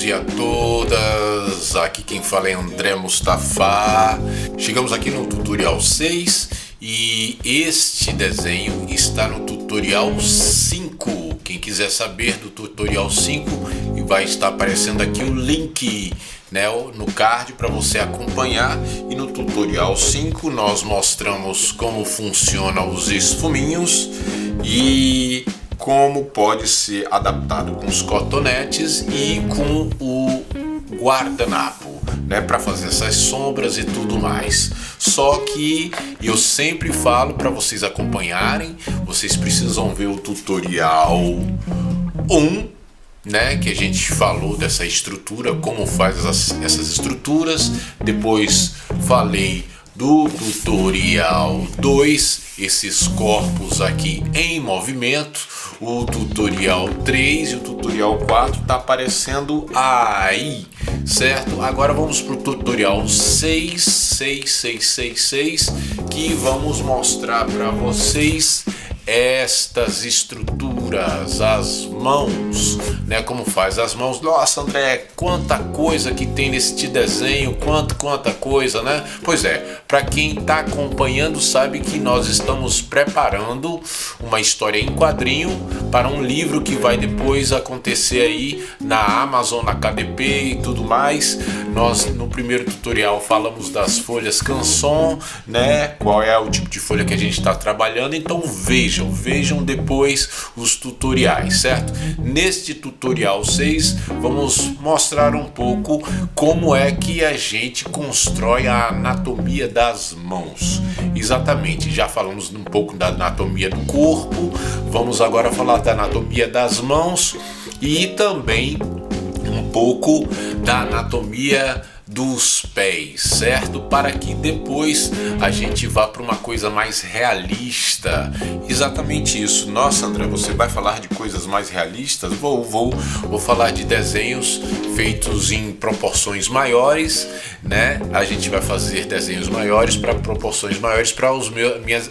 todos e a todas, aqui quem fala é André Mustafa. Chegamos aqui no tutorial 6 e este desenho está no tutorial 5. Quem quiser saber do tutorial 5, vai estar aparecendo aqui o link, né, no card para você acompanhar. E no tutorial 5 nós mostramos como funciona os esfuminhos e como pode ser adaptado com os cotonetes e com o guardanapo, né, para fazer essas sombras e tudo mais. Só que eu sempre falo para vocês acompanharem, vocês precisam ver o tutorial 1, né, que a gente falou dessa estrutura, como faz essas estruturas. Depois falei do tutorial 2, esses corpos aqui em movimento. O tutorial 3 e o tutorial 4 tá aparecendo aí, certo? Agora vamos para o tutorial 6, que vamos mostrar para vocês estas estruturas, as mãos, né? Como faz as mãos. Nossa, André, quanta coisa que tem neste desenho, quanta coisa, né? Pois é, para quem está acompanhando sabe que nós estamos preparando uma história em quadrinho para um livro que vai depois acontecer aí na Amazon, na KDP e tudo mais. Nós no primeiro tutorial falamos das folhas canson, né? Qual é o tipo de folha que a gente está trabalhando, então vejam depois os tutoriais, certo? Neste tutorial 6 vamos mostrar um pouco como é que a gente constrói a anatomia das mãos. Exatamente, já falamos um pouco da anatomia do corpo, vamos agora falar da anatomia das mãos e também um pouco da anatomia dos pés, certo? Para que depois a gente vá para uma coisa mais realista. Exatamente isso. Nossa, André, você vai falar de coisas mais realistas? Vou falar de desenhos feitos em proporções maiores, né? A gente vai fazer desenhos maiores para proporções maiores para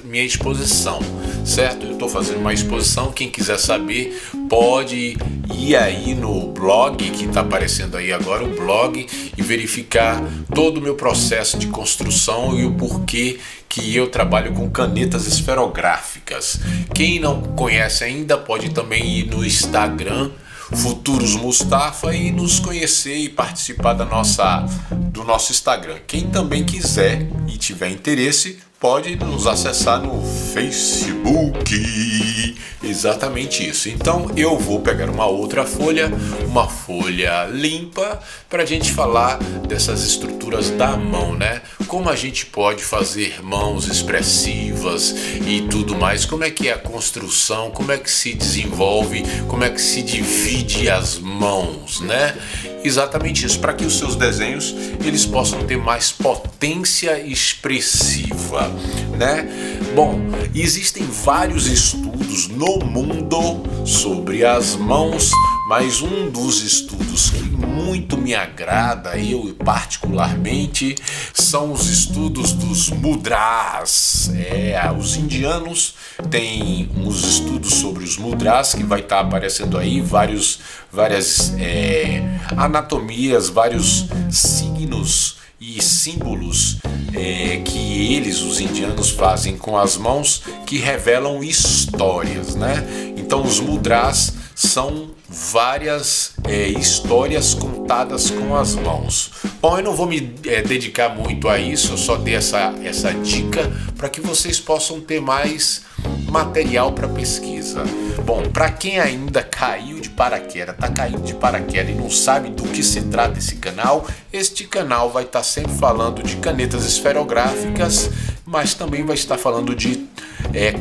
minha exposição, certo? Eu estou fazendo uma exposição, quem quiser saber pode ir aí no blog que está aparecendo aí agora, o blog, e verificar todo o meu processo de construção e o porquê que eu trabalho com canetas esferográficas. Quem não conhece ainda pode também ir no Instagram Futuros Mustafa e nos conhecer e participar do nosso Instagram. Quem também quiser e tiver interesse pode nos acessar no Facebook. Exatamente isso. Então eu vou pegar uma outra folha, uma folha limpa, para a gente falar dessas estruturas da mão, né? Como a gente pode fazer mãos expressivas e tudo mais, como é que é a construção, como é que se desenvolve, como é que se divide as mãos, né? Exatamente isso, para que os seus desenhos eles possam ter mais potência expressiva, né? Bom, existem vários estudos no mundo sobre as mãos, mas um dos estudos que muito me agrada, eu particularmente, são os estudos dos mudras. Os indianos têm uns estudos sobre os mudras que vai estar aparecendo aí, várias anatomias, vários signos e símbolos que os indianos, fazem com as mãos, que revelam histórias, né? Então os mudras são várias histórias contadas com as mãos. Bom, eu não vou me dedicar muito a isso, eu só dei essa dica para que vocês possam ter mais material para pesquisa. Bom, para quem ainda caiu de paraquedas, está caindo de paraquedas e não sabe do que se trata esse canal, este canal vai estar sempre falando de canetas esferográficas, mas também vai estar falando de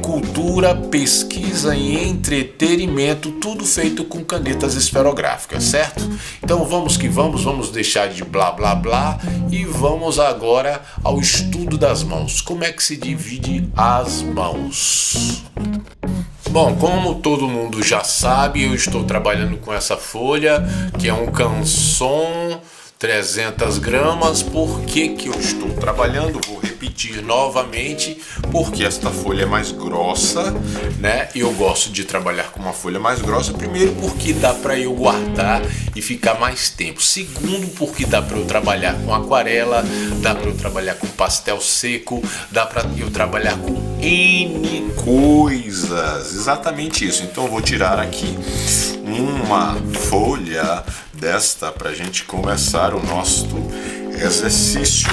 cultura, pesquisa e entretenimento, tudo feito com canetas esferográficas, certo? Então vamos que vamos deixar de blá blá blá e vamos agora ao estudo das mãos. Como é que se divide as mãos? Bom, como todo mundo já sabe, eu estou trabalhando com essa folha, que é um canson 300 gramas. Por que eu estou trabalhando? Vou repetir. repetir novamente, porque esta folha é mais grossa, né? Eu gosto de trabalhar com uma folha mais grossa, primeiro porque dá para eu guardar e ficar mais tempo. Segundo, porque dá para eu trabalhar com aquarela, dá para eu trabalhar com pastel seco, dá para eu trabalhar com N coisas. Exatamente isso. Então eu vou tirar aqui uma folha desta para a gente começar o nosso exercício,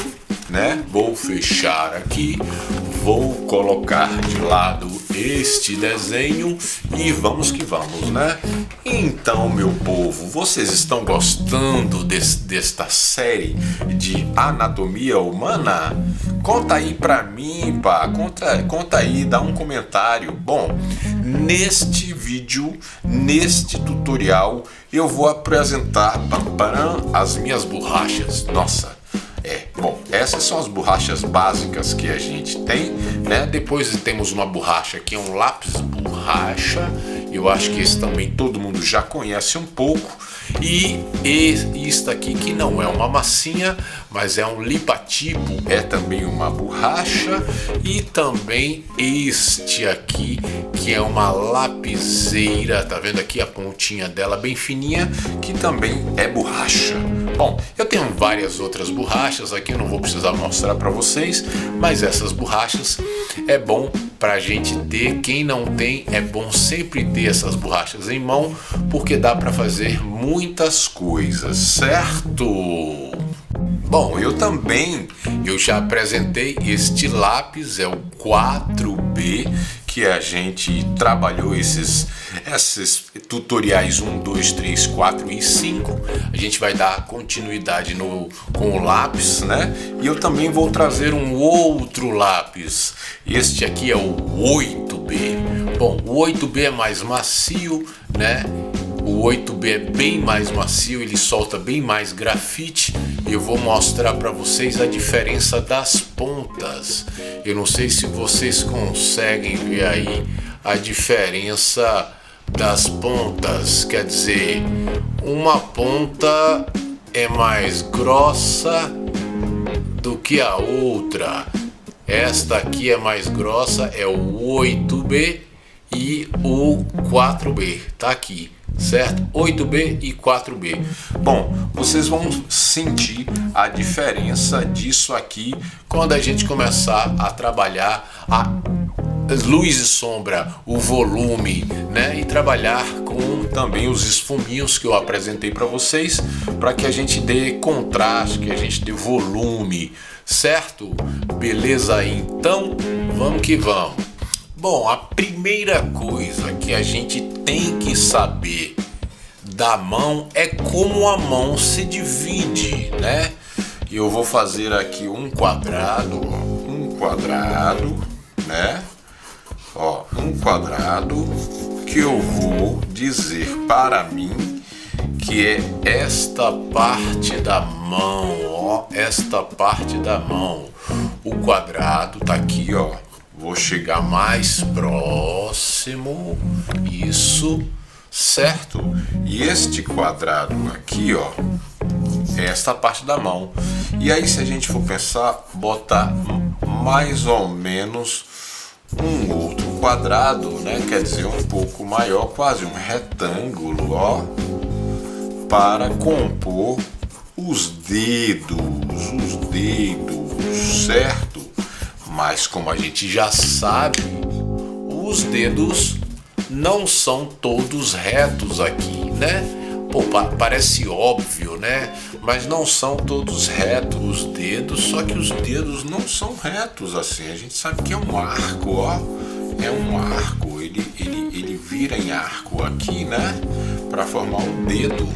né? Vou fechar aqui, vou colocar de lado este desenho e vamos que vamos, né? Então, meu povo, vocês estão gostando desta série de anatomia humana? Conta aí pra mim, pá, conta aí, dá um comentário. Bom, neste vídeo, neste tutorial, eu vou apresentar as minhas borrachas. Nossa! Bom, essas são as borrachas básicas que a gente tem, né? Depois temos uma borracha que é um lápis borracha. Eu acho que esse também todo mundo já conhece um pouco. E isto aqui que não é uma massinha, mas é um lipa-tipo, é também uma borracha. E também este aqui que é uma lapiseira, tá vendo aqui a pontinha dela bem fininha, que também é borracha. Bom, eu tenho várias outras borrachas aqui, eu não vou precisar mostrar para vocês, mas essas borrachas é bom pra gente ter. Quem não tem, é bom sempre ter essas borrachas em mão, porque dá para fazer muitas coisas, certo? Bom, eu já apresentei este lápis, é o 4B, que a gente trabalhou esses tutoriais 1, 2, 3, 4 e 5. A gente vai dar continuidade com o lápis, né? E eu também vou trazer um outro lápis. Este aqui é o 8B. Bom, o 8B é mais macio, né? O 8B é bem mais macio, ele solta bem mais grafite. Eu vou mostrar para vocês a diferença das pontas. Eu não sei se vocês conseguem ver aí a diferença das pontas. Quer dizer, uma ponta é mais grossa do que a outra. Esta aqui é mais grossa, é o 8B e o 4B, tá aqui. Certo? 8B e 4B. Bom, vocês vão sentir a diferença disso aqui quando a gente começar a trabalhar a luz e sombra, o volume, né? E trabalhar com também os esfuminhos que eu apresentei para vocês, para que a gente dê contraste, que a gente dê volume, certo? Beleza? Então, vamos que vamos. Bom, a primeira coisa que a gente tem que saber da mão é como a mão se divide, né? Eu vou fazer aqui um quadrado, né? Ó, um quadrado que eu vou dizer para mim que é esta parte da mão, ó, esta parte da mão. O quadrado tá aqui, ó. Vou chegar mais próximo, isso, certo? E este quadrado aqui, ó, é esta parte da mão. E aí, se a gente for pensar, botar mais ou menos um outro quadrado, né? Quer dizer, um pouco maior, quase um retângulo, ó, para compor os dedos, certo? Mas como a gente já sabe, os dedos não são todos retos aqui, né? Pô, parece óbvio, né? Mas não são todos retos os dedos, só que os dedos não são retos assim. A gente sabe que é um arco, ó. É um arco, ele vira em arco aqui, né? Para formar um dedo,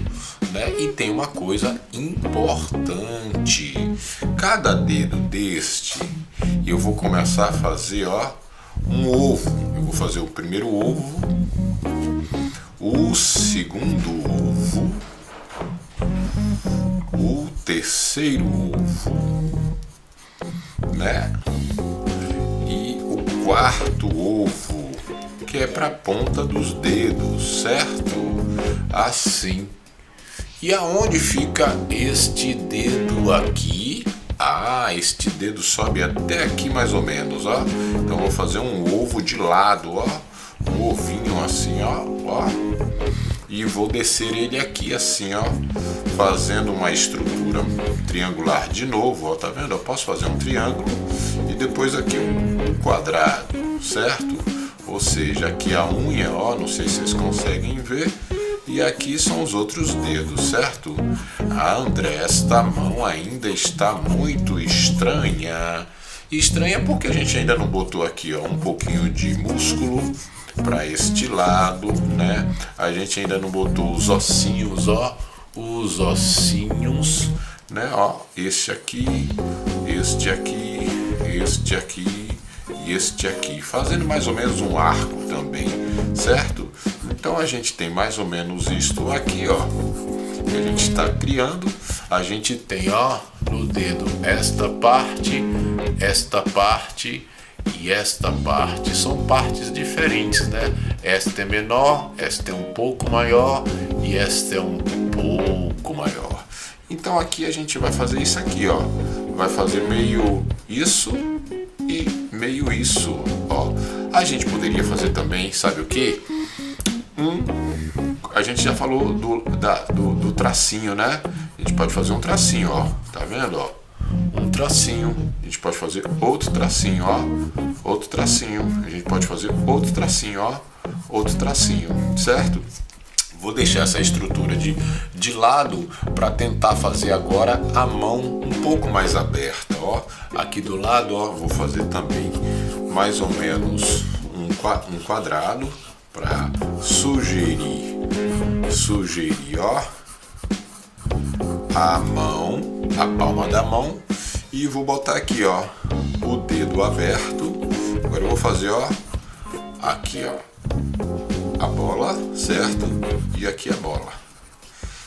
né? E tem uma coisa importante. Cada dedo deste, eu vou começar a fazer, ó, um ovo. Eu vou fazer o primeiro ovo, o segundo ovo, o terceiro ovo, né? E o quarto ovo, que é para a ponta dos dedos, certo? Assim. E aonde fica este dedo aqui? Ah, este dedo sobe até aqui mais ou menos, ó. Então vou fazer um ovo de lado, ó. Um ovinho assim, ó. E vou descer ele aqui assim, ó. Fazendo uma estrutura triangular de novo, ó. Tá vendo? Eu posso fazer um triângulo e depois aqui um quadrado, certo? Ou seja, aqui a unha, ó. Não sei se vocês conseguem ver. E aqui são os outros dedos, certo? Ah, André, esta mão ainda está muito estranha. Estranha porque a gente ainda não botou aqui, ó, um pouquinho de músculo para este lado, né? A gente ainda não botou os ossinhos, ó. Os ossinhos, né? Ó, este aqui, este aqui, este aqui e este aqui. Fazendo mais ou menos um arco também, certo? Então a gente tem mais ou menos isto aqui, ó, que a gente está criando. A gente tem, ó, no dedo esta parte e esta parte. São partes diferentes, né? Esta é menor, esta é um pouco maior e esta é um pouco maior. Então aqui a gente vai fazer isso aqui, ó. Vai fazer meio isso e meio isso, ó. A gente poderia fazer também, sabe o que? A gente já falou do tracinho, né? A gente pode fazer um tracinho, ó. Tá vendo, ó? Um tracinho. A gente pode fazer outro tracinho, ó. Outro tracinho. A gente pode fazer outro tracinho, ó. Outro tracinho, certo? Vou deixar essa estrutura de lado para tentar fazer agora a mão um pouco mais aberta, ó. Aqui do lado, ó, vou fazer também mais ou menos um quadrado para sugerir, ó, a mão, a palma da mão, e vou botar aqui, ó, o dedo aberto. Agora eu vou fazer, ó, aqui, ó, a bola, certo? E aqui a bola,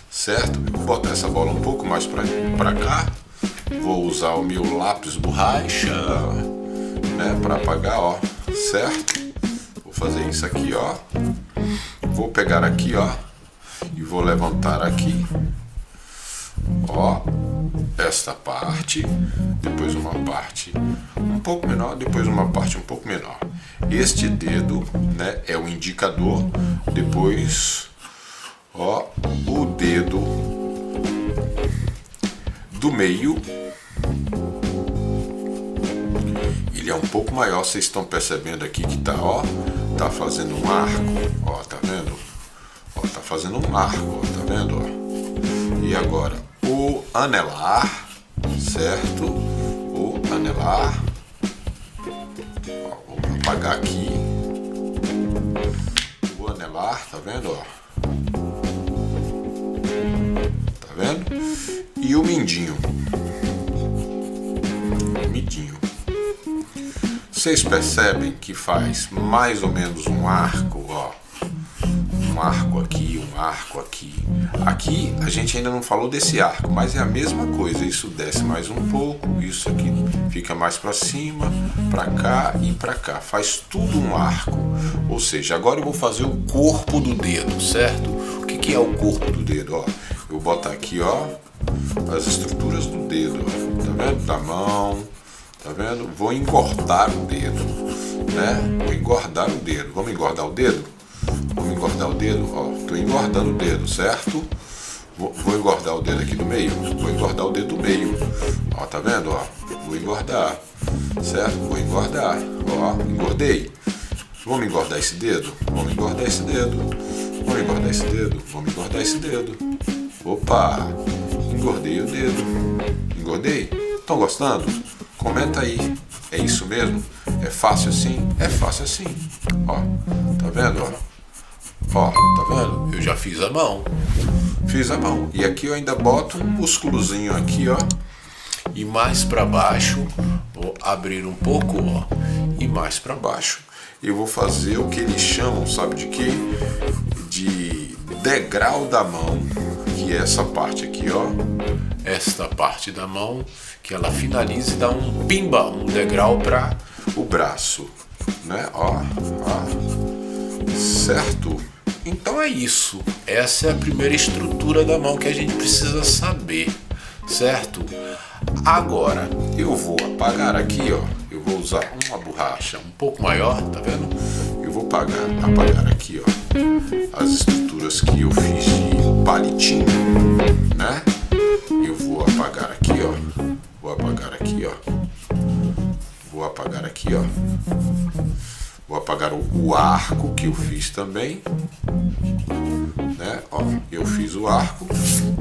certo? Eu vou botar essa bola um pouco mais para cá. Vou usar o meu lápis borracha, né, para apagar, ó, certo? Vou fazer isso aqui, ó. Vou pegar aqui, ó, e vou levantar aqui, ó, esta parte, depois uma parte um pouco menor, depois uma parte um pouco menor. Este dedo, né, é o indicador. Depois, ó, o dedo do meio. Ele é um pouco maior, vocês estão percebendo aqui que tá, ó, tá fazendo um arco, ó, tá vendo? Ó, tá fazendo um arco, ó, tá vendo, ó? E agora, o anelar, certo? O anelar, ó, vou apagar aqui. O anelar, tá vendo, ó? Tá vendo? E o mindinho. O mindinho. Vocês percebem que faz mais ou menos um arco, ó. Um arco aqui, um arco aqui. Aqui a gente ainda não falou desse arco, mas é a mesma coisa. Isso desce mais um pouco, isso aqui fica mais para cima, para cá e para cá. Faz tudo um arco. Ou seja, agora eu vou fazer o corpo do dedo, certo? O que é o corpo do dedo, ó? Eu vou botar aqui, ó, as estruturas do dedo, ó. Tá vendo? Da mão. Tá vendo? Vou engordar o dedo, né? Vou engordar o dedo. Vamos engordar o dedo? Vamos engordar o dedo, ó. Tô engordando o dedo, certo? Vou engordar o dedo aqui do meio. Vou engordar o dedo do meio. Ó, tá vendo, ó? Vou engordar, certo? Vou engordar, ó. Engordei. Vamos engordar esse dedo? Vamos engordar esse dedo. Vamos engordar esse dedo. Vamos engordar esse dedo. Opa! Engordei o dedo. Engordei? Estão gostando? Comenta aí, é isso mesmo? É fácil assim? É fácil assim. Ó, tá vendo? Ó, tá vendo? Eu já fiz a mão. Fiz a mão. E aqui eu ainda boto um músculozinho aqui, ó. E mais para baixo, vou abrir um pouco, ó. E mais para baixo, eu vou fazer o que eles chamam, sabe de quê? De degrau da mão, que é essa parte aqui, ó. Esta parte da mão, que ela finaliza e dá um pimba, um degrau para o braço, né? Ó, certo? Então é isso. Essa é a primeira estrutura da mão que a gente precisa saber, certo? Agora, eu vou apagar aqui, ó. Eu vou usar uma borracha um pouco maior, tá vendo? Eu vou apagar aqui, ó, as estruturas que eu fiz de palitinho, né? Eu vou apagar aqui, ó. Vou apagar aqui, ó. Vou apagar aqui, ó. Vou apagar o arco que eu fiz também, né? Ó, eu fiz o arco,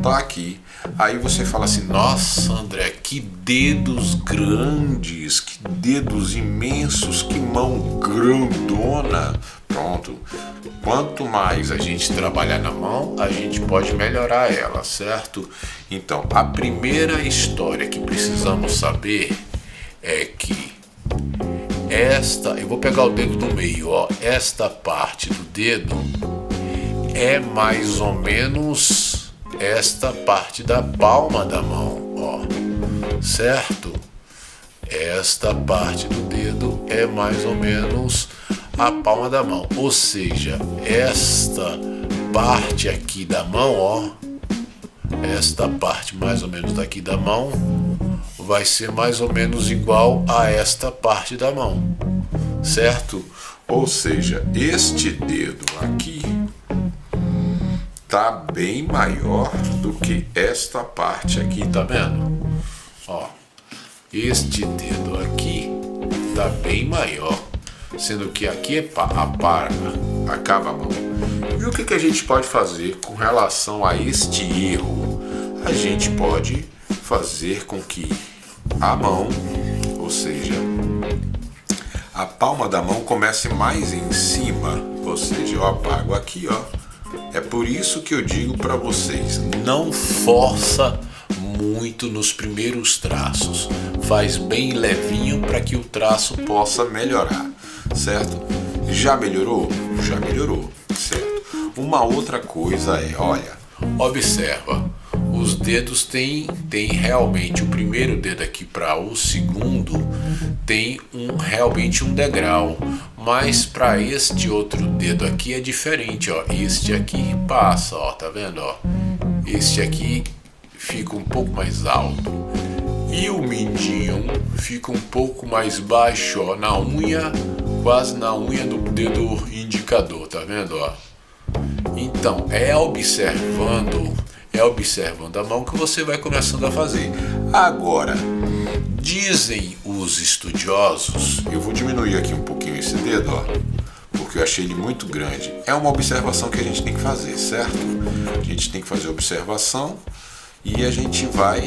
tá aqui. Aí você fala assim: nossa, André, que dedos grandes, que dedos imensos, que mão grandona. Pronto. Quanto mais a gente trabalhar na mão, a gente pode melhorar ela, certo? Então, a primeira história que precisamos saber é que eu vou pegar o dedo do meio, ó. Esta parte do dedo é mais ou menos esta parte da palma da mão, ó. Certo? Esta parte do dedo é mais ou menos a palma da mão. Ou seja, esta parte aqui da mão, ó. Esta parte mais ou menos daqui da mão vai ser mais ou menos igual a esta parte da mão, certo? Ou seja, este dedo aqui tá bem maior do que esta parte aqui, tá vendo? Ó, este dedo aqui tá bem maior, sendo que aqui acaba a mão. E o que a gente pode fazer com relação a este erro? A gente pode fazer com que a mão, ou seja, a palma da mão comece mais em cima, ou seja, eu apago aqui, ó. É por isso que eu digo para vocês, não força muito nos primeiros traços, faz bem levinho para que o traço possa melhorar, certo? Já melhorou? Já melhorou, certo? Uma outra coisa é, olha, observa. Os dedos têm realmente, o primeiro dedo aqui para o segundo tem realmente um degrau, mas para este outro dedo aqui é diferente, ó. Este aqui passa, ó, tá vendo, ó? Este aqui fica um pouco mais alto e o mindinho fica um pouco mais baixo, ó, na unha, quase na unha do dedo indicador, tá vendo, ó? Então, é observando a mão que você vai começando a fazer. Agora, dizem os estudiosos, eu vou diminuir aqui um pouquinho esse dedo, ó, porque eu achei ele muito grande. É uma observação que a gente tem que fazer, certo? A gente tem que fazer observação e a gente vai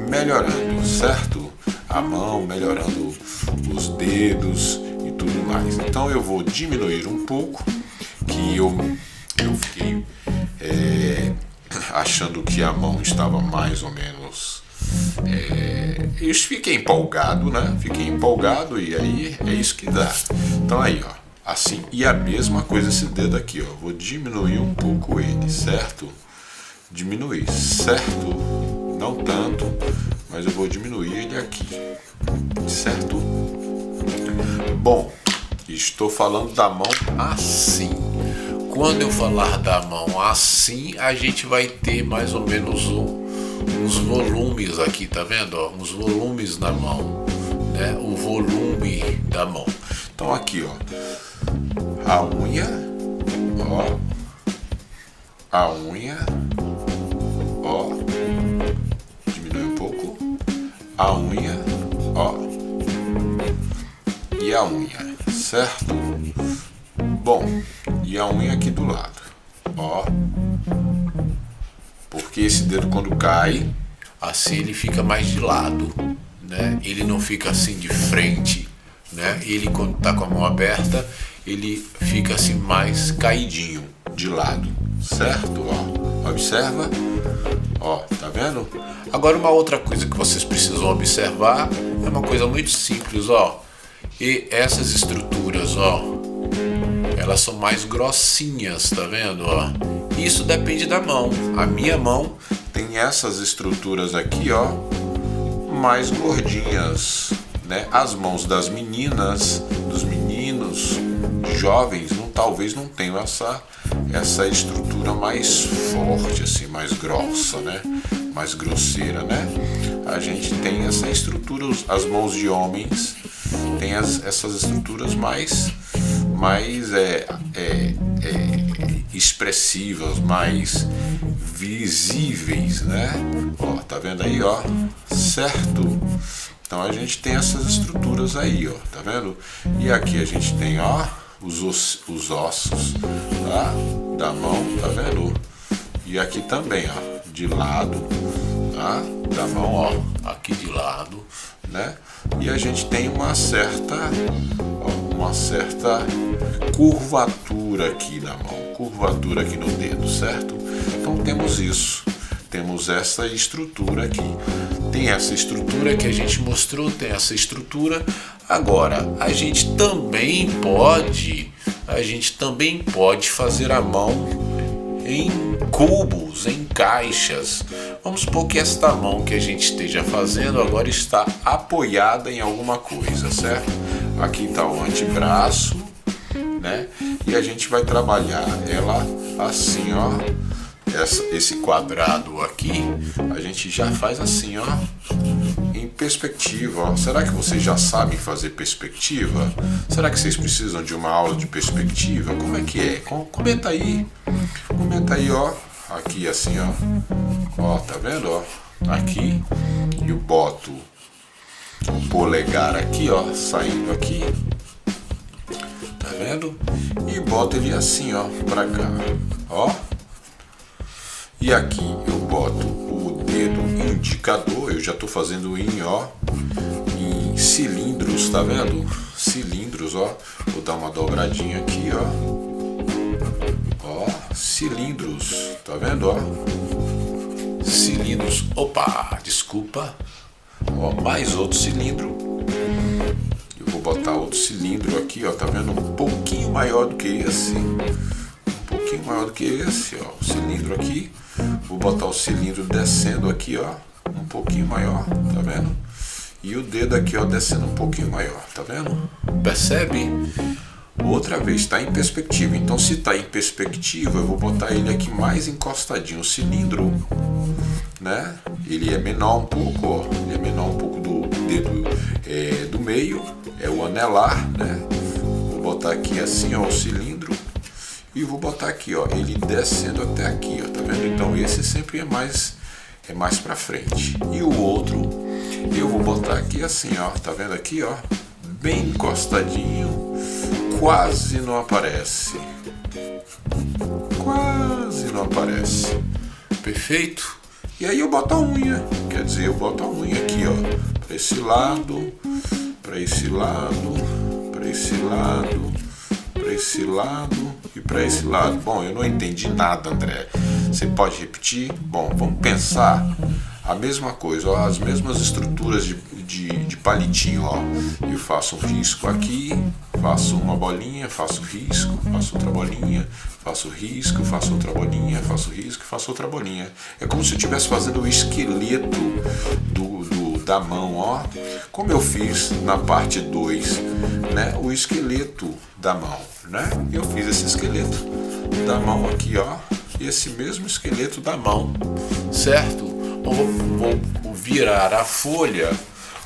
melhorando, certo? A mão, melhorando os dedos e tudo mais. Então eu vou diminuir um pouco, que eu fiquei achando que a mão estava mais ou menos... eu fiquei empolgado, né? Fiquei empolgado e aí é isso que dá. Então aí, ó, assim. E a mesma coisa esse dedo aqui, ó. Vou diminuir um pouco ele, certo? Diminuir, certo? Não tanto, mas eu vou diminuir ele aqui, certo? Bom, estou falando da mão assim. Quando eu falar da mão assim, a gente vai ter mais ou menos uns volumes aqui, tá vendo? Ó, uns volumes na mão, né? O volume da mão. Então aqui, ó, a unha, ó, a unha, ó, diminui um pouco, a unha, ó, e a unha, certo? Bom, e a unha aqui do lado, ó, porque esse dedo quando cai, assim ele fica mais de lado, né? Ele não fica assim de frente, né? Ele quando tá com a mão aberta, ele fica assim mais caidinho de lado, certo? Ó, observa, ó, tá vendo? Agora uma outra coisa que vocês precisam observar é uma coisa muito simples, ó. E essas estruturas, ó, elas são mais grossinhas, tá vendo, ó? Isso depende da mão. A minha mão tem essas estruturas aqui, ó, mais gordinhas, né? As mãos das meninas, dos meninos, jovens, não talvez não tenham essa estrutura mais forte, assim, mais grossa, né? Mais grosseira, né? A gente tem essa estrutura, as mãos de homens têm essas estruturas mais expressivas, mais visíveis, né? Ó, tá vendo aí, ó? Certo? Então a gente tem essas estruturas aí, ó, tá vendo? E aqui a gente tem, ó, os ossos, tá? Da mão, tá vendo? E aqui também, ó, de lado, tá? Da mão, ó, aqui de lado, né? E a gente tem uma certa curvatura aqui na mão, curvatura aqui no dedo, certo? Então temos isso, temos essa estrutura aqui. Tem essa estrutura que a gente mostrou, tem essa estrutura. Agora, a gente também pode fazer a mão em cubos, em caixas. Vamos supor que esta mão que a gente esteja fazendo agora está apoiada em alguma coisa, certo? Aqui está o antebraço, né? E a gente vai trabalhar ela assim, ó. Esse quadrado aqui, a gente já faz assim, ó, em perspectiva, ó. Será que vocês já sabem fazer perspectiva? Será que vocês precisam de uma aula de perspectiva? Como é que é? Comenta aí, ó. Aqui assim, ó, tá vendo, ó? Aqui, e eu boto o polegar aqui, ó, saindo aqui, tá vendo? E boto ele assim, ó, pra cá, ó. E aqui eu boto o dedo indicador, eu já estou fazendo em cilindros, tá vendo? Cilindros, ó. Vou dar uma dobradinha aqui, ó. Ó, cilindros, tá vendo, ó? Cilindros, opa, desculpa. Ó, mais outro cilindro. Eu vou botar outro cilindro aqui, ó, tá vendo? Um pouquinho maior do que esse. Maior do que esse, ó, o cilindro aqui. Vou botar o cilindro descendo aqui, ó, um pouquinho maior, tá vendo? E o dedo aqui, ó, descendo um pouquinho maior, tá vendo? Percebe? Outra vez, está em perspectiva. Então, se está em perspectiva, eu vou botar ele aqui mais encostadinho. O cilindro, né? Ele é menor um pouco, ó. Ele é menor um pouco do dedo do meio, é o anelar, né? Vou botar aqui assim, ó, o cilindro. E vou botar aqui, ó, ele descendo até aqui, ó, tá vendo? Então esse sempre é mais para frente. E o outro eu vou botar aqui assim, ó, tá vendo aqui, ó, bem encostadinho, quase não aparece. Quase não aparece. Perfeito? E aí eu boto a unha, quer dizer, eu boto a unha aqui, ó, para esse lado, para esse lado, para esse lado, para esse lado e para esse lado. Bom, eu não entendi nada, André. Você pode repetir? Bom, vamos pensar a mesma coisa, ó, as mesmas estruturas de palitinho, ó. Eu faço um risco aqui, faço uma bolinha, faço risco, faço outra bolinha, faço risco, faço outra bolinha, faço risco, faço outra bolinha. É como se eu estivesse fazendo o esqueleto da mão, ó. Como eu fiz na parte 2, né? O esqueleto da mão, né? Eu fiz esse esqueleto da mão aqui, ó. E esse mesmo esqueleto da mão, certo? Vou virar a folha.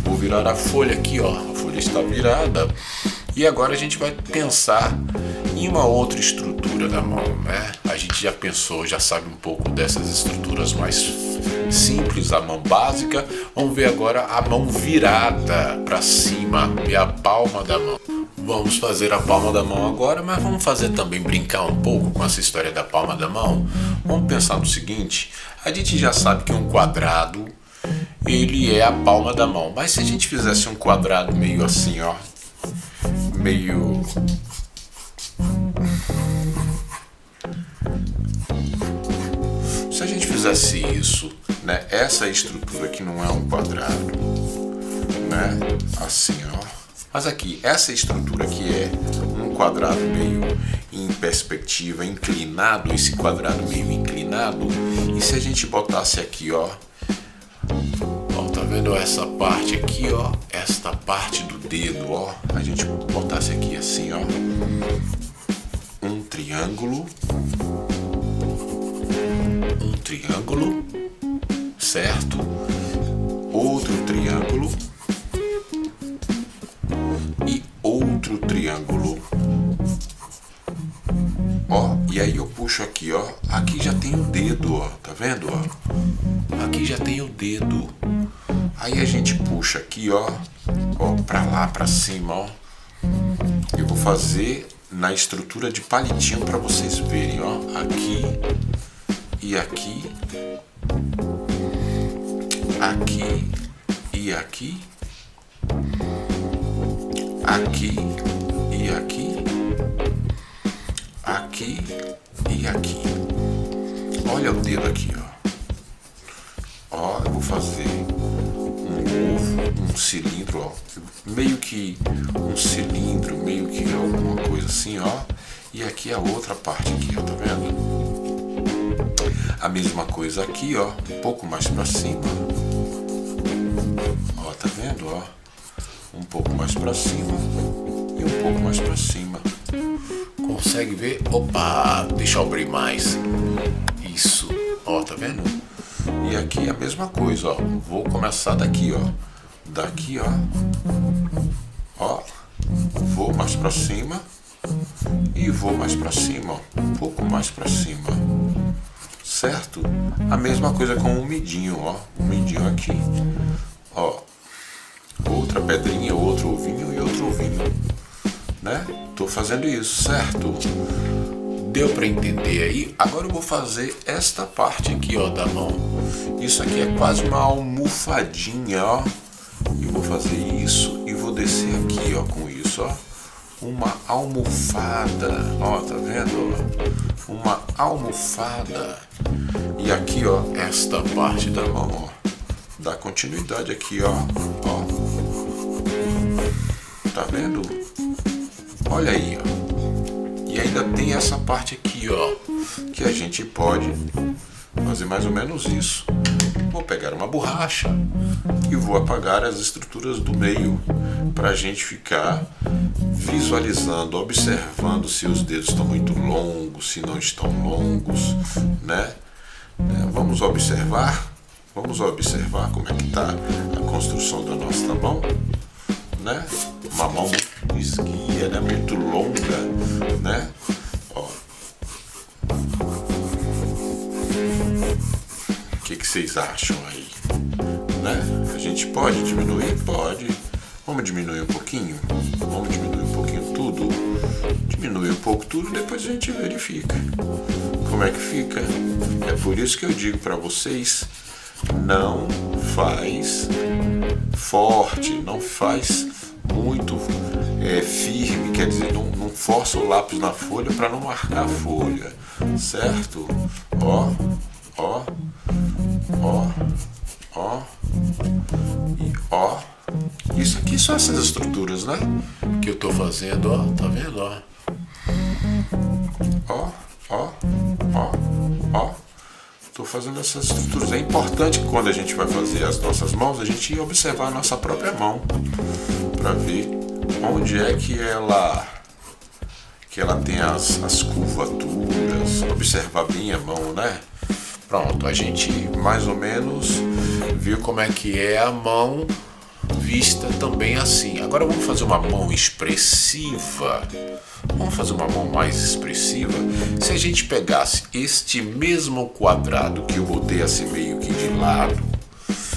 Vou virar a folha aqui, ó. A folha está virada. E agora a gente vai pensar em uma outra estrutura da mão, né? A gente já pensou, já sabe um pouco dessas estruturas mais simples, a mão básica. Vamos ver agora a mão virada para cima e a palma da mão. Vamos fazer a palma da mão agora, mas vamos fazer também brincar um pouco com essa história da palma da mão. Vamos pensar no seguinte: a gente já sabe que um quadrado, ele é a palma da mão, mas se a gente fizesse um quadrado meio assim, ó, meio se a gente fizesse isso, né, essa estrutura aqui não é um quadrado, né, assim, ó, mas aqui, essa estrutura aqui é um quadrado meio em perspectiva, inclinado, esse quadrado meio inclinado. E se a gente botasse aqui, ó, tá vendo essa parte aqui, ó, esta parte do dedo, ó, a gente botasse aqui assim, ó, triângulo, certo? Outro triângulo e outro triângulo. Ó, e aí eu puxo aqui, ó. Aqui já tem o dedo, ó. Tá vendo, ó? Aqui já tem o dedo. Aí a gente puxa aqui, ó. Ó, pra lá, pra cima, ó. Eu vou fazer na estrutura de palitinho para vocês verem, ó. Aqui e aqui. Aqui e aqui. Aqui e aqui. Aqui e aqui. Olha o dedo aqui, ó. Ó, eu vou fazer um ovo, um cilindro, ó. Meio que um cilindro, meio que alguma coisa assim, ó. E aqui a outra parte aqui, ó, tá vendo? A mesma coisa aqui, ó, um pouco mais pra cima. Ó, tá vendo, ó? Um pouco mais pra cima e um pouco mais pra cima. Consegue ver? Opa, deixa eu abrir mais. Isso, ó, tá vendo? E aqui a mesma coisa, ó. Vou começar daqui, ó. Daqui, ó. Ó. Vou mais pra cima. E vou mais pra cima, ó. Um pouco mais pra cima. Certo? A mesma coisa com o midinho, ó. O midinho aqui. Ó. Outra pedrinha, outro ovinho e outro ovinho. Né? Tô fazendo isso, certo? Deu para entender aí? Agora eu vou fazer esta parte aqui, ó, da mão. Isso aqui é quase uma almofadinha, ó. Eu vou fazer isso e vou descer aqui, ó, com isso, ó. Uma almofada, ó, tá vendo? Ó? Uma almofada. E aqui, ó, esta parte da mão, ó. Dá continuidade aqui, ó. Ó. Tá vendo? Olha aí, ó. E ainda tem essa parte aqui, ó, que a gente pode fazer mais ou menos isso. Vou pegar uma borracha e vou apagar as estruturas do meio para a gente ficar visualizando, observando se os dedos estão muito longos, se não estão longos, né? Vamos observar como é que está a construção da nossa mão, né? Uma mão muito esguia, né? Muito longa, né? Ó. O que vocês acham aí? Né? A gente pode diminuir? Pode. Vamos diminuir um pouquinho? Vamos diminuir um pouquinho tudo? Diminui um pouco tudo, depois a gente verifica como é que fica. É por isso que eu digo para vocês, não faz forte, não faz muito firme, quer dizer, não força o lápis na folha para não marcar a folha, certo? Ó, ó, ó, ó e ó. Isso aqui são essas estruturas, né? Que eu tô fazendo, ó, tá vendo, ó? Ó, ó, ó, ó. Tô fazendo essas estruturas. É importante que quando a gente vai fazer as nossas mãos, a gente observar a nossa própria mão para ver onde é que ela tem as curvaturas, observar bem a mão, né? Pronto, a gente mais ou menos viu como é que é a mão vista também assim. Agora vamos fazer uma mão expressiva. Vamos fazer uma mão mais expressiva. Se a gente pegasse este mesmo quadrado que eu botei assim meio que de lado,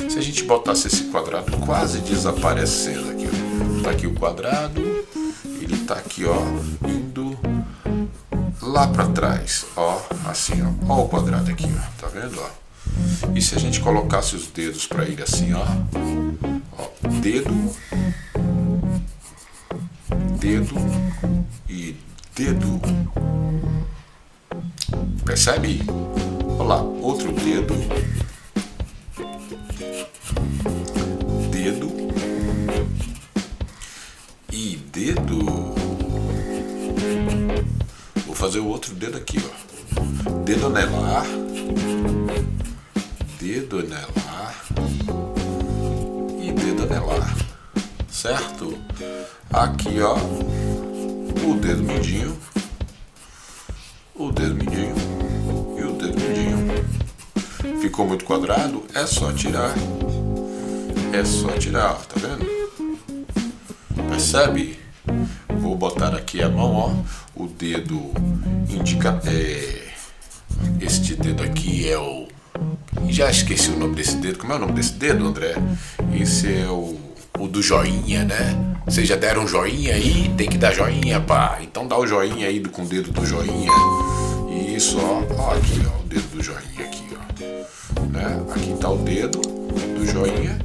se a gente botasse esse quadrado quase desaparecendo aqui, ó. Tá aqui o quadrado, ele tá aqui, ó, indo lá para trás, ó, assim, ó. Ó o quadrado aqui, ó, tá vendo, ó? E se a gente colocasse os dedos para ir assim, ó, ó, dedo, dedo e dedo. Percebe? Olha lá, outro dedo, dedo e dedo. Vou fazer o outro dedo aqui, ó. Dedo anelar, dedo anelar e dedo anelar, certo? Aqui, ó, o dedo mindinho, o dedo mindinho e o dedo mindinho. Ficou muito quadrado? É só tirar. É só tirar, ó, tá vendo? Percebe? Vou botar aqui a mão, ó. O dedo indica. Este dedo aqui é o. Já esqueci o nome desse dedo. Como é o nome desse dedo, André? Esse é o do joinha, né? Vocês já deram um joinha aí? Tem que dar joinha, pá. Então dá o joinha aí com o dedo do joinha. Isso, ó. Ó aqui, ó. O dedo do joinha aqui, ó. Né? Aqui tá o dedo do joinha.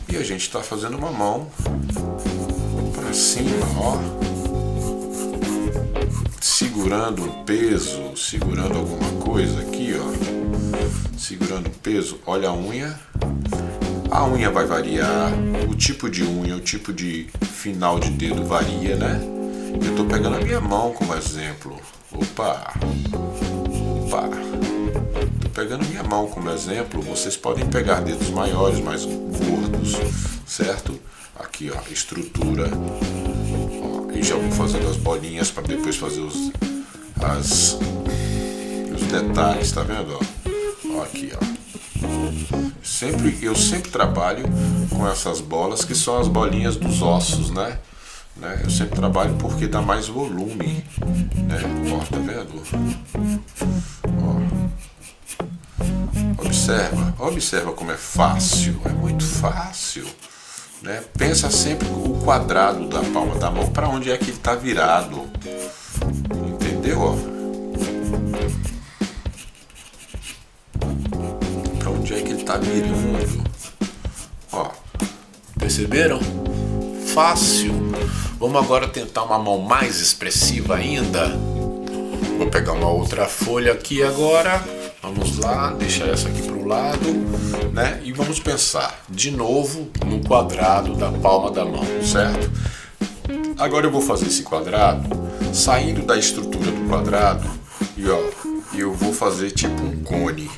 E a gente tá fazendo uma mão pra cima, ó. Segurando um peso, segurando alguma coisa aqui, ó. Segurando um peso. Olha a unha. A unha vai variar. O tipo de unha, o tipo de final de dedo varia, né? Eu tô pegando a minha mão como exemplo. Opa! Opa! Tô pegando minha mão como exemplo. Vocês podem pegar dedos maiores, mais gordos, certo? Aqui, ó, estrutura. Ó, e já vou fazendo as bolinhas para depois fazer os detalhes, tá vendo? Ó, aqui, ó. Eu sempre trabalho com essas bolas que são as bolinhas dos ossos, né? Eu sempre trabalho porque dá mais volume, né? Ó, tá vendo? Ó. Observa como é fácil, é muito fácil, né? Pensa sempre o quadrado da palma da mão para onde é que ele está virado, entendeu? Ó. Para onde é que ele está virando? Ó, perceberam? Fácil. Vamos agora tentar uma mão mais expressiva ainda. Vou pegar uma outra folha aqui agora. Vamos lá, deixar essa aqui para o lado, né? E vamos pensar de novo no quadrado da palma da mão, certo? Agora eu vou fazer esse quadrado saindo da estrutura do quadrado e ó, eu vou fazer tipo um cone.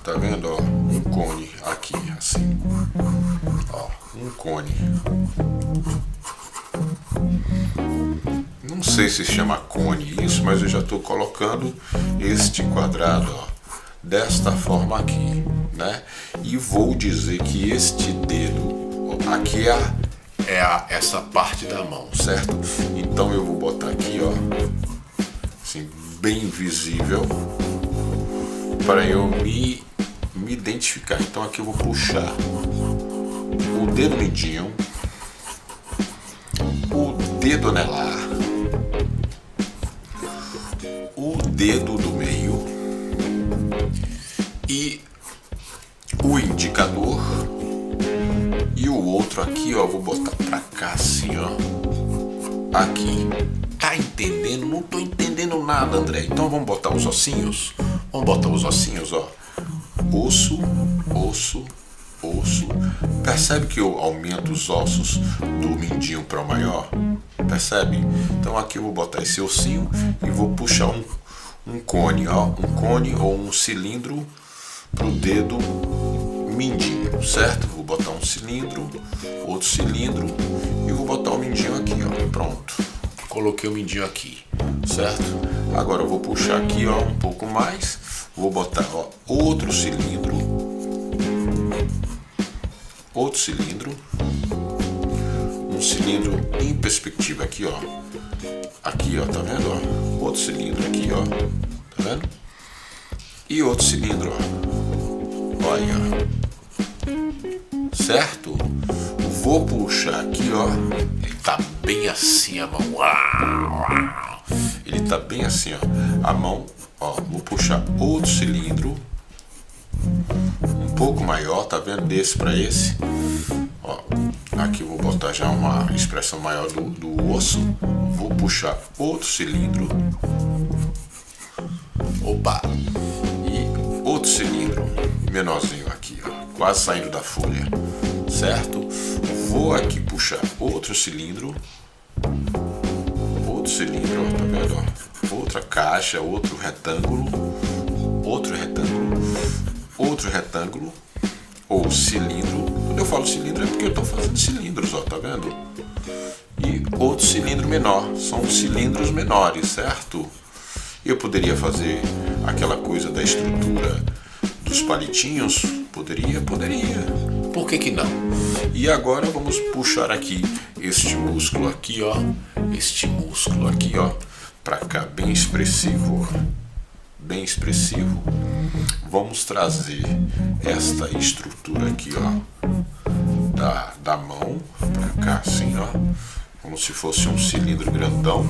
Tá vendo, ó? Um cone aqui, assim. Ó, um cone. Não sei se chama cone isso, mas eu já estou colocando este quadrado, ó, desta forma aqui, né? E vou dizer que este dedo aqui essa parte da mão, certo? Então eu vou botar aqui, ó, assim, bem visível, para eu me identificar. Então aqui eu vou puxar o dedo mindinho, o dedo anelar, o dedo do meio e o indicador, e o outro aqui, ó, vou botar pra cá assim, ó, aqui. Tá entendendo? Não tô entendendo nada, André. Então vamos botar os ossinhos. Vamos botar os ossinhos, ó. Osso, osso, osso. Percebe que eu aumento os ossos do mindinho para o maior? Percebe? Então aqui eu vou botar esse ossinho e vou puxar um cone, ó, um cone ou um cilindro pro dedo mindinho, certo? Vou botar um cilindro, outro cilindro e vou botar o mindinho aqui, ó. Pronto. Coloquei o mindinho aqui, certo? Agora eu vou puxar aqui, ó, um pouco mais. Vou botar, ó, outro cilindro, um cilindro em perspectiva aqui, ó. Aqui, ó, tá vendo, ó? Outro cilindro aqui, ó. Tá vendo? E outro cilindro, ó. Olha, certo? Vou puxar aqui, ó. Ele tá bem assim a mão. Uau. Ele tá bem assim, ó. A mão, ó. Vou puxar outro cilindro um pouco maior, tá vendo? Desse para esse. Ó, aqui eu vou botar já uma expressão maior do osso. Vou puxar outro cilindro. Opa! E outro cilindro menorzinho aqui, ó, quase saindo da folha, certo? Vou aqui puxar outro cilindro, ó, tá vendo? Ó? Outra caixa, outro retângulo, ou cilindro. Quando eu falo cilindro é porque eu estou fazendo cilindros, ó, tá vendo? E outro cilindro menor, são cilindros menores, certo? Eu poderia fazer aquela coisa da estrutura dos palitinhos? Poderia. Por que não? E agora vamos puxar aqui este músculo aqui, ó. Este músculo aqui, ó, para cá, bem expressivo. Bem expressivo. Vamos trazer esta estrutura aqui, ó, da mão para cá, assim, ó, como se fosse um cilindro grandão,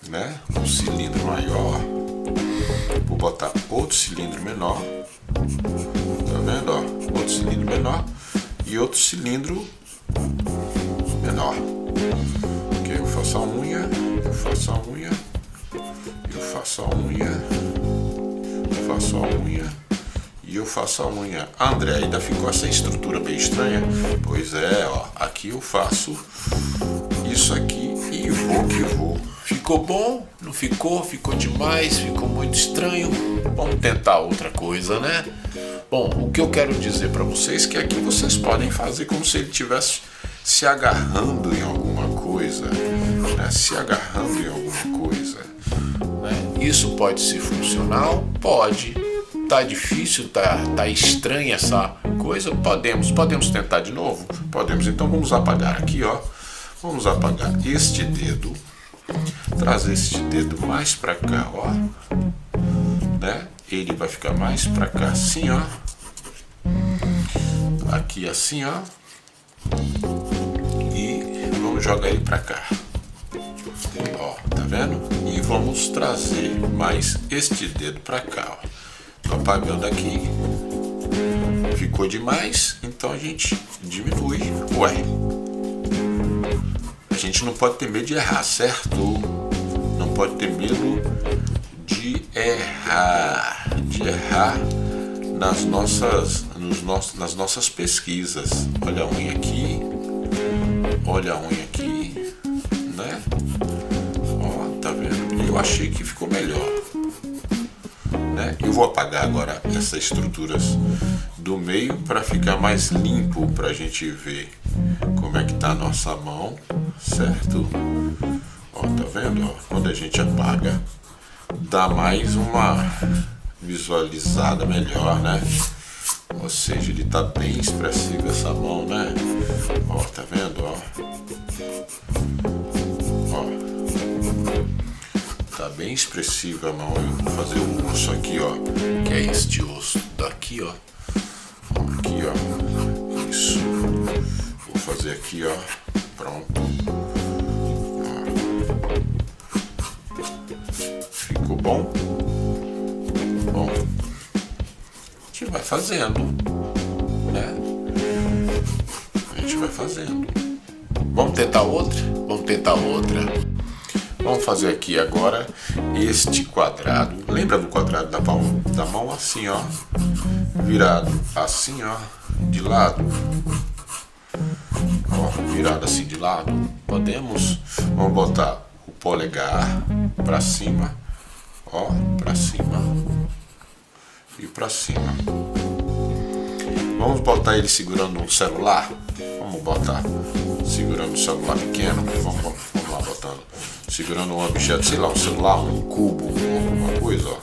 né? Um cilindro maior. Vou botar outro cilindro menor, tá vendo, ó? Outro cilindro menor e outro cilindro menor. Ok, eu faço a unha, eu faço a unha, eu faço a unha, eu faço a unha e eu faço a unha. André, ainda ficou essa estrutura bem estranha? Pois é, ó, aqui eu faço isso aqui e vou que vou. Ficou bom? Não ficou? Ficou demais? Ficou muito estranho? Vamos tentar outra coisa, né? Bom, o que eu quero dizer para vocês é que aqui vocês podem fazer como se ele estivesse se agarrando em alguma coisa, né? Se agarrando em alguma coisa, né? Isso pode ser funcional? Pode. Tá difícil, tá estranha essa coisa? Podemos tentar de novo? Podemos. Então vamos apagar aqui, ó. Vamos apagar este dedo, trazer este dedo mais para cá, ó, né? Ele vai ficar mais para cá, assim, ó. Aqui assim, ó. E vamos jogar ele para cá. Ó, tá vendo? E vamos trazer mais este dedo para cá, ó. Tô apagando aqui. Ficou demais, então a gente diminui. Ué. A gente não pode ter medo de errar, certo? Não pode ter medo de errar. De errar nas nossas pesquisas. Olha a unha aqui. Olha a unha aqui. Né? Ó, tá vendo? Eu achei que ficou melhor. Né? Eu vou apagar agora essas estruturas do meio para ficar mais limpo, para a gente ver como é que tá a nossa mão, certo? Ó, tá vendo? Ó, quando a gente apaga, dá mais uma visualizada melhor, né? Ou seja, ele tá bem expressivo essa mão, né? Ó, tá vendo? Ó. Tá bem expressiva a mão. Eu vou fazer o osso aqui, ó, que é este osso daqui, ó. Aqui, ó. Isso. Vou fazer aqui, ó. Pronto. Ó. Ficou bom? Bom. A gente vai fazendo, né? A gente vai fazendo. Vamos tentar outra? Vamos tentar outra. Vamos fazer aqui agora este quadrado. Lembra do quadrado da palma da mão? Assim, ó. Virado assim, ó. De lado. Ó, virado assim de lado. Podemos. Vamos botar o polegar para cima. Ó, para cima. E para cima. Vamos botar ele segurando um celular. Vamos botar segurando um celular pequeno. Vamos lá botando. Segurando um objeto, sei lá, um celular, um cubo, alguma coisa, ó.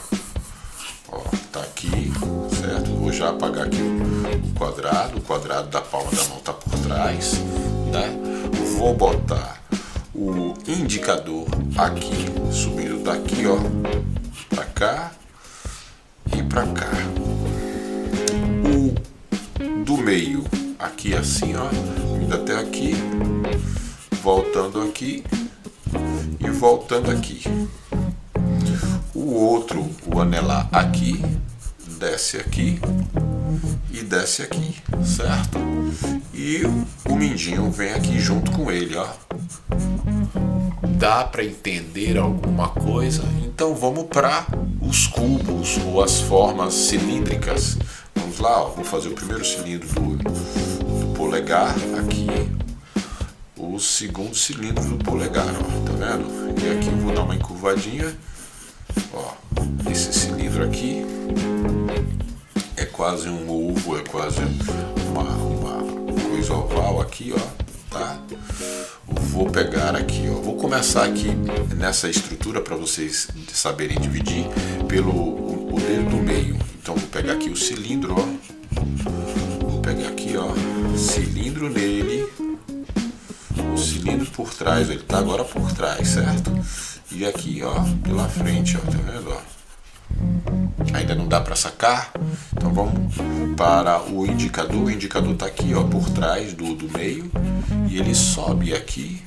Ó, tá aqui, certo? Vou já apagar aqui o quadrado da palma da mão tá por trás, né? Vou botar o indicador aqui, subindo daqui, ó, pra cá e pra cá. O do meio, aqui assim, ó, indo até aqui, voltando aqui. E voltando aqui. O outro, o anelar aqui, desce aqui e desce aqui, certo? E o mindinho vem aqui junto com ele, ó. Dá para entender alguma coisa? Então vamos para os cubos ou as formas cilíndricas. Vamos lá, ó. Vou fazer o primeiro cilindro do polegar aqui. O segundo cilindro do polegar, ó, tá vendo? E aqui eu vou dar uma encurvadinha, ó, esse cilindro aqui é quase um ovo, é quase uma coisa oval aqui, ó, tá? vou pegar aqui, ó, vou começar aqui nessa estrutura para vocês saberem dividir pelo o dedo do meio. Então vou pegar aqui o cilindro, ó, vou pegar aqui, ó, cilindro nele, o cilindro por trás, ele tá agora por trás, certo? E aqui, ó, pela frente, ó, tá vendo, ó? Ainda não dá para sacar, então vamos para o indicador tá aqui, ó, por trás do meio, e ele sobe aqui,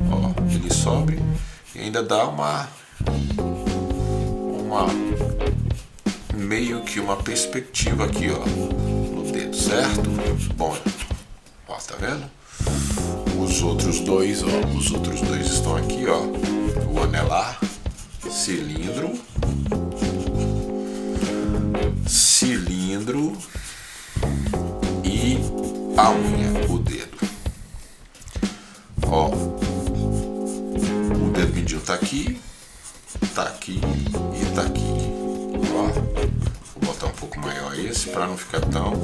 ó, ele sobe e ainda dá uma meio que uma perspectiva aqui, ó, no dedo, certo? Bom, ó, tá vendo? Os outros dois estão aqui, ó, o anelar, cilindro e a unha, o dedo. Ó, o dedo mindinho tá aqui e tá aqui. Ó, vou botar um pouco maior esse para não ficar tão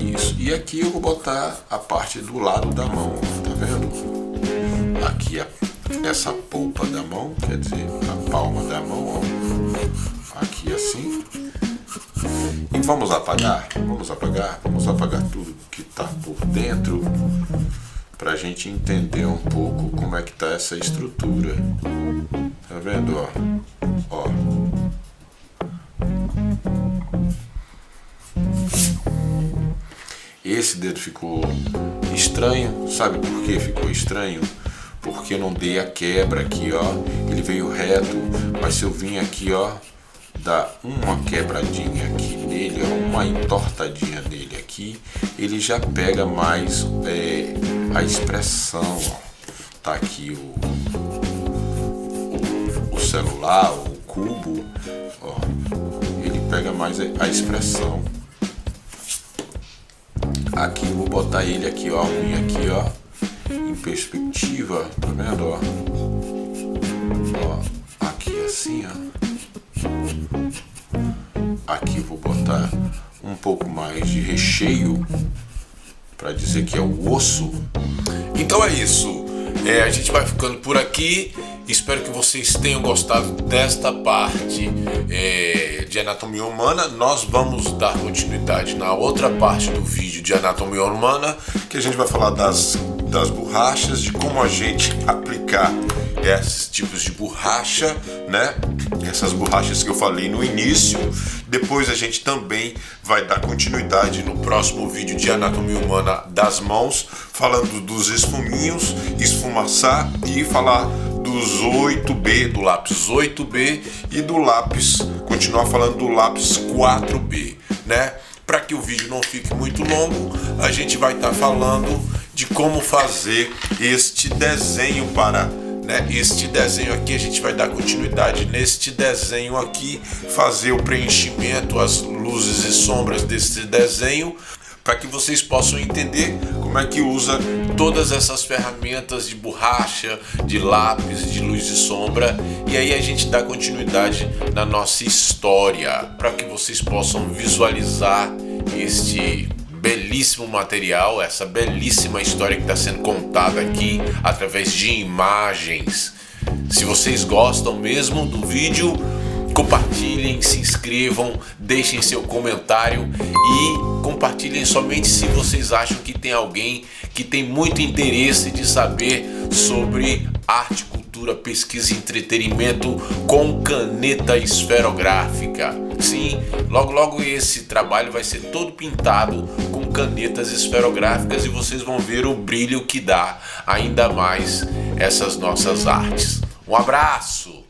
isso. E aqui eu vou botar a parte do lado da mão, tá vendo? Aqui essa polpa da mão, quer dizer, a palma da mão, ó. Aqui assim. E vamos apagar tudo que está por dentro para a gente entender um pouco como é que tá essa estrutura. Tá vendo, ó? Ó. Esse dedo ficou estranho, sabe por que ficou estranho? Porque eu não dei a quebra aqui, ó. Ele veio reto, mas se eu vim aqui, ó, dar uma quebradinha aqui nele, ó, uma entortadinha nele aqui, ele já pega mais a expressão, ó. Tá aqui o celular, o cubo, ó, ele pega mais a expressão. Aqui eu vou botar ele aqui, ó, a unha aqui, ó, em perspectiva, tá vendo, ó? Ó, aqui assim, ó. Aqui eu vou botar um pouco mais de recheio para dizer que é o osso. Então é isso. A gente vai ficando por aqui. Espero que vocês tenham gostado desta parte de anatomia humana. Nós vamos dar continuidade na outra parte do vídeo de anatomia humana, que a gente vai falar das borrachas, de como a gente aplicar esses tipos de borracha, né? Essas borrachas que eu falei no início. Depois a gente também vai dar continuidade no próximo vídeo de anatomia humana das mãos, falando dos esfuminhos, esfumaçar, e falar dos 8B, do lápis 8B e do lápis, continuar falando do lápis 4B, né? Para que o vídeo não fique muito longo, a gente vai estar falando de como fazer este desenho este desenho aqui. A gente vai dar continuidade neste desenho aqui, fazer o preenchimento, as luzes e sombras deste desenho, para que vocês possam entender como é que usa todas essas ferramentas de borracha, de lápis, de luz e sombra. E aí a gente dá continuidade na nossa história, para que vocês possam visualizar este belíssimo material, essa belíssima história que está sendo contada aqui através de imagens. Se vocês gostam mesmo do vídeo, compartilhem, se inscrevam, deixem seu comentário e compartilhem somente se vocês acham que tem alguém que tem muito interesse de saber sobre arte, cultura, pesquisa e entretenimento com caneta esferográfica. Sim, logo esse trabalho vai ser todo pintado com canetas esferográficas e vocês vão ver o brilho que dá ainda mais essas nossas artes. Um abraço!